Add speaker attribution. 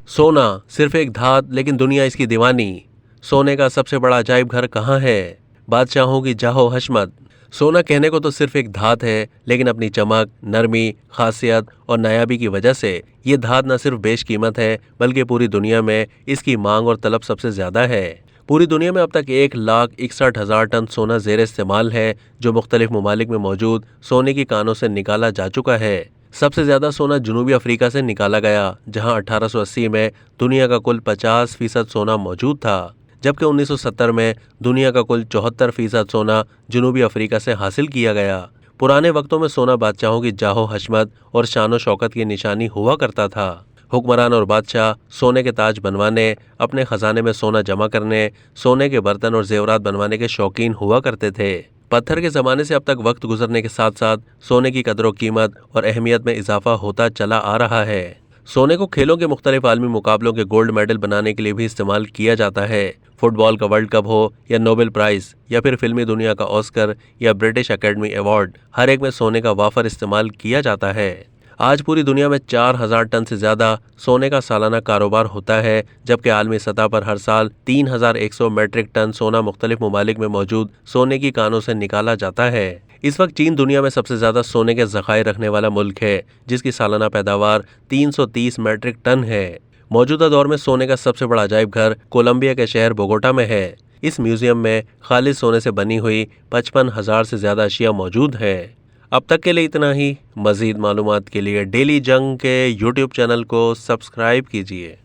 Speaker 1: सोना सिर्फ एक धात, लेकिन दुनिया इसकी दीवानी। सोने का सबसे बड़ा अजायब घर कहाँ है? बादशाहों की जाहो हशमत। सोना कहने को तो सिर्फ एक धात है, लेकिन अपनी चमक, नरमी, खासियत और नायाबी की वजह से ये धात न सिर्फ बेशकीमत है, बल्कि पूरी दुनिया में इसकी मांग और तलब सबसे ज्यादा है। पूरी दुनिया में अब तक 1,61,000 टन सोना जेर इस्तेमाल है, जो मुख्तलिफ ममालिक में मौजूद सोने की कानों से निकाला जा चुका है। सबसे ज्यादा सोना जनूबी अफ्रीका से निकाला गया, जहां 1880 में दुनिया का कुल 50% सोना मौजूद था, जबकि 1970 में दुनिया का कुल 74% सोना जनूबी अफ्रीका से हासिल किया गया। पुराने वक्तों में सोना बादशाहों की जाहो हशमत और शानो शौकत की निशानी हुआ करता था। हुक्मरान और बादशाह सोने के ताज बनवाने, अपने खजाने में सोना जमा करने, सोने के बर्तन और जेवरात बनवाने के शौकीन हुआ करते थे। पत्थर के ज़माने से अब तक वक्त गुजरने के साथ साथ सोने की कदर कीमत और अहमियत में इजाफा होता चला आ रहा है। सोने को खेलों के मुख्तलिफ आलमी मुकाबलों के गोल्ड मेडल बनाने के लिए भी इस्तेमाल किया जाता है। फुटबॉल का वर्ल्ड कप हो या नोबेल प्राइज या फिर फिल्मी दुनिया का ऑस्कर या ब्रिटिश एकेडमी अवार्ड, हर एक में सोने का वाफर इस्तेमाल किया जाता है। आज पूरी दुनिया में 4,000 टन से ज्यादा सोने का सालाना कारोबार होता है, जबकि आलमी सतह पर हर साल 3,100 मेट्रिक टन सोना मुख्तलिफ ममालिक में मौजूद सोने की कानों से निकाला जाता है। इस वक्त चीन दुनिया में सबसे ज्यादा सोने के ज़खायर रखने वाला मुल्क है, जिसकी सालाना पैदावार 330 मेट्रिक टन है। मौजूदा दौर में सोने का सबसे बड़ा अजायब घर कोलंबिया के शहर बोगोटा में है। इस म्यूजियम में खालिस सोने से बनी हुई 55,000 से ज्यादा अशिया मौजूद है। अब तक के लिए इतना ही। मज़ीद मालूमात के लिए डेली जंग के यूट्यूब चैनल को सब्सक्राइब कीजिए।